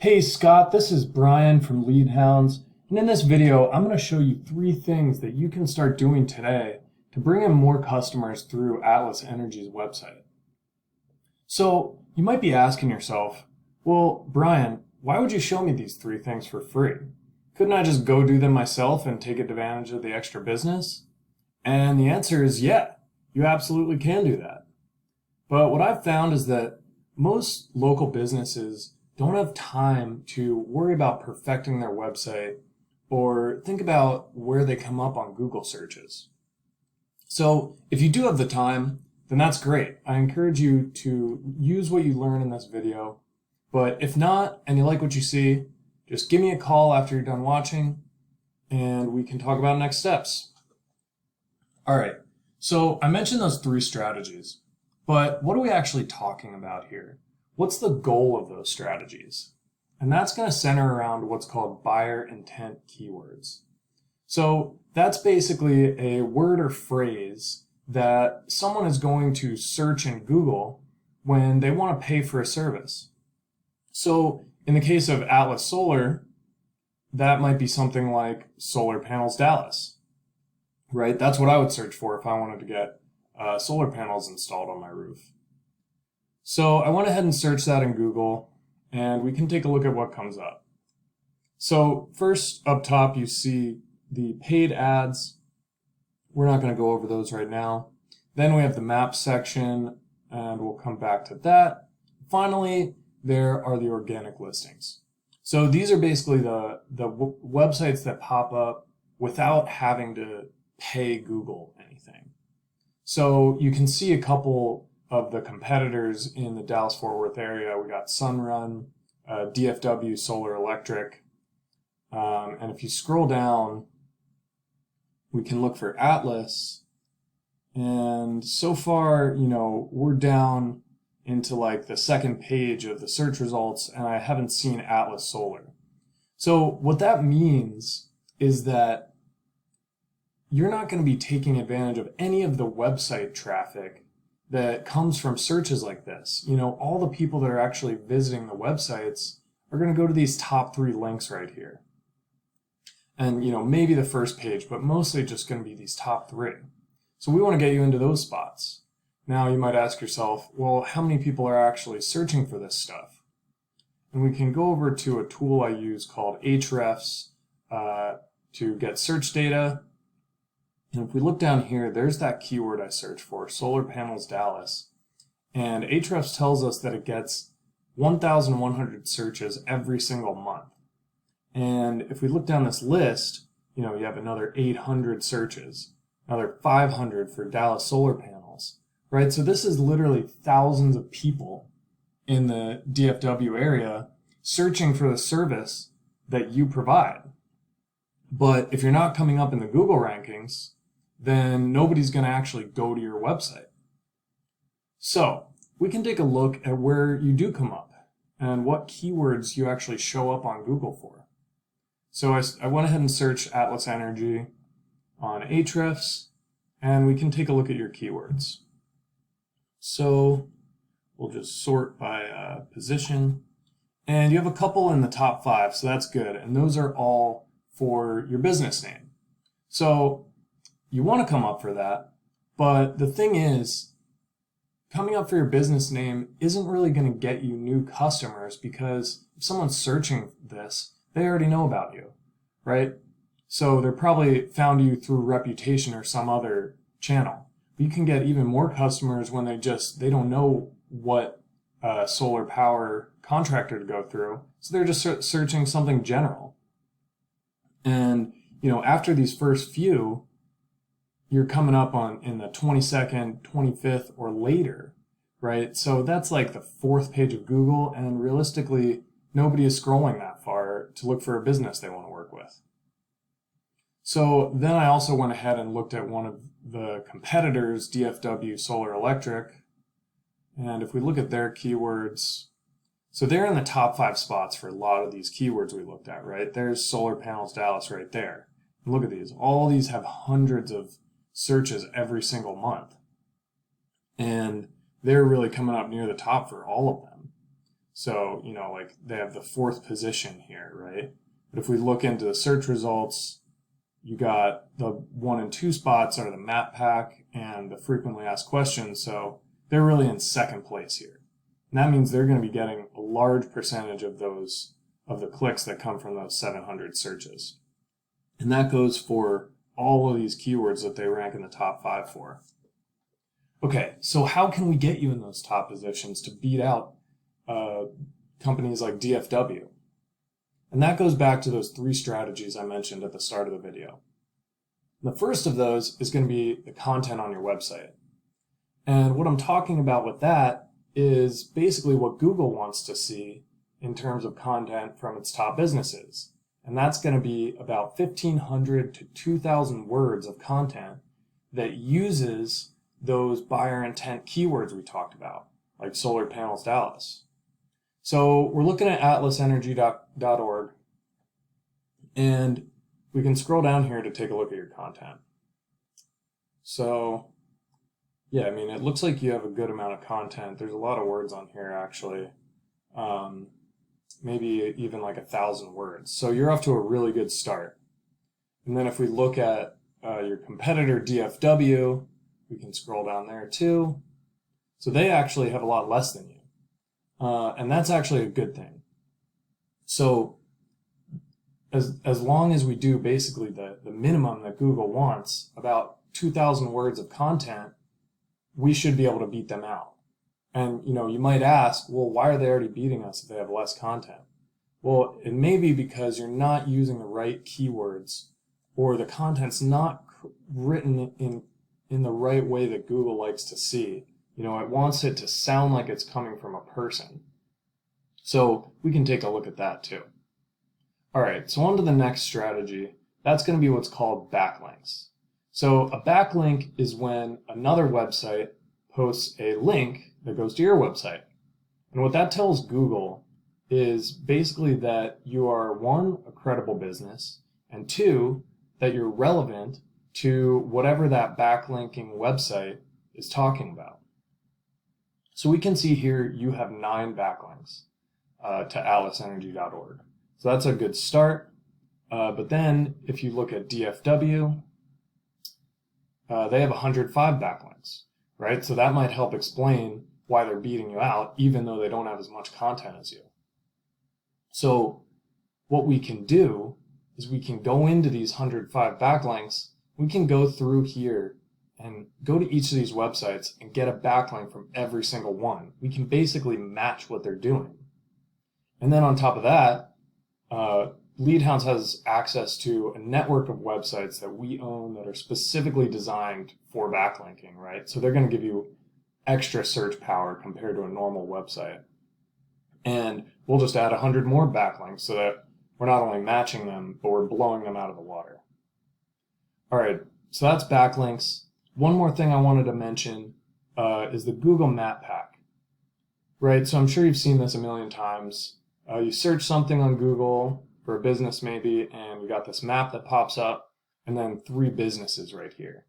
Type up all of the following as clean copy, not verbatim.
Hey Scott, this is Brian from Leadhounds, and in this video I'm going to show you 3 things that you can start doing today to bring in more customers through Atlas Energy's website. So you might be asking yourself, well, Brian, why would you show me these 3 things for free? Couldn't I just go do them myself and take advantage of the extra business? And the answer is yeah, you absolutely can do that. But what I've found is that most local businesses don't have time to worry about perfecting their website or think about where they come up on Google searches. So if you do have the time, then that's great. I encourage you to use what you learn in this video. But if not, and you like what you see, just give me a call after you're done watching and we can talk about next steps. All right, so I mentioned those 3 strategies, but what are we actually talking about here? What's the goal of those strategies? And that's going to center around what's called buyer intent keywords. So that's basically a word or phrase that someone is going to search in Google when they want to pay for a service. So in the case of Atlas Solar, that might be something like solar panels Dallas, right? That's what I would search for if I wanted to get solar panels installed on my roof. So I went ahead and searched that in Google, and we can take a look at what comes up. So first up top, you see the paid ads. We're not going to go over those right now. Then we have the map section, and we'll come back to that. Finally, there are the organic listings. So these are basically the websites that pop up without having to pay Google anything. So you can see a couple of the competitors in the Dallas-Fort Worth area. We got Sunrun, DFW Solar Electric, and if you scroll down, we can look for Atlas, and so far, we're down into like the second page of the search results, and I haven't seen Atlas Solar. So what that means is that you're not going to be taking advantage of any of the website traffic that comes from searches like this. All the people that are actually visiting the websites are going to go to these top 3 links right here. And, maybe the first page, but mostly just going to be these top 3. So we want to get you into those spots. Now you might ask yourself, well, how many people are actually searching for this stuff? And we can go over to a tool I use called Ahrefs to get search data. And if we look down here, there's that keyword I searched for, solar panels Dallas. And Ahrefs tells us that it gets 1,100 searches every single month. And if we look down this list, you have another 800 searches, another 500 for Dallas solar panels, right? So this is literally thousands of people in the DFW area searching for the service that you provide. But if you're not coming up in the Google rankings, then nobody's going to actually go to your website. So we can take a look at where you do come up and what keywords you actually show up on Google for. So I went ahead and searched Atlas Energy on Ahrefs, and we can take a look at your keywords. So we'll just sort by position, and you have a couple in the top 5, so that's good, and those are all for your business name. So you want to come up for that, but the thing is, coming up for your business name isn't really going to get you new customers, because if someone's searching this, they already know about you, right? So they're probably found you through reputation or some other channel. But you can get even more customers when they don't know what solar power contractor to go through, so they're just searching something general. And after these first few, you're coming up in the 22nd, 25th, or later, right? So that's like the 4th page of Google, and realistically, nobody is scrolling that far to look for a business they want to work with. So then I also went ahead and looked at one of the competitors, DFW Solar Electric, and if we look at their keywords, so they're in the top 5 spots for a lot of these keywords we looked at, right? There's solar panels Dallas right there. And look at these. All these have hundreds of searches every single month. And they're really coming up near the top for all of them. So, like they have the 4th position here, right? But if we look into the search results, you got the 1 and 2 spots are the map pack and the frequently asked questions. So they're really in 2nd place here. And that means they're going to be getting a large percentage of the clicks that come from those 700 searches. And that goes for all of these keywords that they rank in the top 5 for. Okay, so how can we get you in those top positions to beat out companies like DFW? And that goes back to those 3 strategies I mentioned at the start of the video. The first of those is going to be the content on your website. And what I'm talking about with that is basically what Google wants to see in terms of content from its top businesses. And that's going to be about 1,500 to 2,000 words of content that uses those buyer intent keywords we talked about, like solar panels Dallas. So we're looking at atlasenergy.org, and we can scroll down here to take a look at your content. So yeah, I mean, it looks like you have a good amount of content. There's a lot of words on here, actually. Maybe even like 1,000 words. So you're off to a really good start. And then if we look at your competitor DFW, we can scroll down there too. So they actually have a lot less than you. And that's actually a good thing. So as long as we do basically the minimum that Google wants, about 2,000 words of content, we should be able to beat them out. And, you might ask, well, why are they already beating us if they have less content? Well, it may be because you're not using the right keywords, or the content's not written in the right way that Google likes to see. It wants it to sound like it's coming from a person. So we can take a look at that too. All right, so on to the next strategy. That's going to be what's called backlinks. So a backlink is when another website posts a link that goes to your website. And what that tells Google is basically that you are, 1, a credible business, and 2, that you're relevant to whatever that backlinking website is talking about. So we can see here you have 9 backlinks to atlasenergy.org. So that's a good start. But then if you look at DFW, they have 105 backlinks, right? So that might help explain why they're beating you out, even though they don't have as much content as you. So what we can do is we can go into these 105 backlinks. We can go through here and go to each of these websites and get a backlink from every single one. We can basically match what they're doing. And then on top of that, Leadhounds has access to a network of websites that we own that are specifically designed for backlinking, right? So they're going to give you extra search power compared to a normal website. And we'll just add 100 more backlinks so that we're not only matching them, but we're blowing them out of the water. All right, so that's backlinks. One more thing I wanted to mention is the Google Map Pack, right? So I'm sure you've seen this a million times. You search something on Google for a business maybe, and you got this map that pops up, and then 3 businesses right here.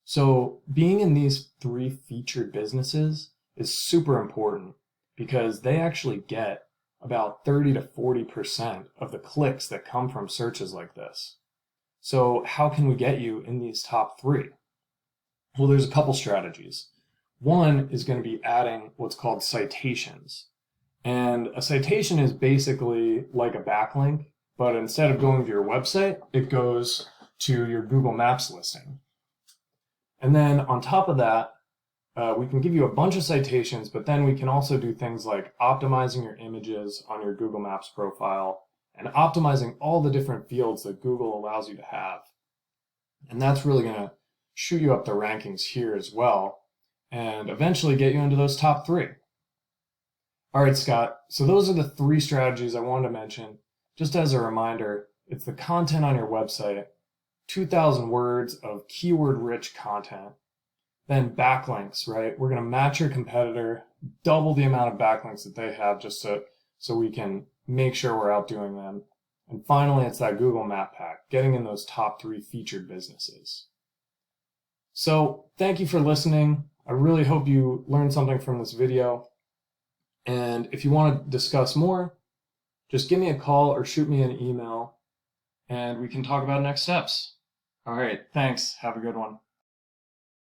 So being in these 3 featured businesses is super important because they actually get about 30 to 40% of the clicks that come from searches like this. So how can we get you in these top 3? Well, there's a couple strategies. One is going to be adding what's called citations. And a citation is basically like a backlink, but instead of going to your website, it goes to your Google Maps listing. And then on top of that, we can give you a bunch of citations, but then we can also do things like optimizing your images on your Google Maps profile and optimizing all the different fields that Google allows you to have. And that's really going to shoot you up the rankings here as well and eventually get you into those top 3. All right, Scott, so those are the 3 strategies I wanted to mention. Just as a reminder, it's the content on your website, 2,000 words of keyword-rich content, then backlinks, right? We're going to match your competitor, double the amount of backlinks that they have just so we can make sure we're outdoing them. And finally, it's that Google Map Pack, getting in those top 3 featured businesses. So thank you for listening. I really hope you learned something from this video. And if you want to discuss more, just give me a call or shoot me an email and we can talk about next steps. All right, thanks. Have a good one.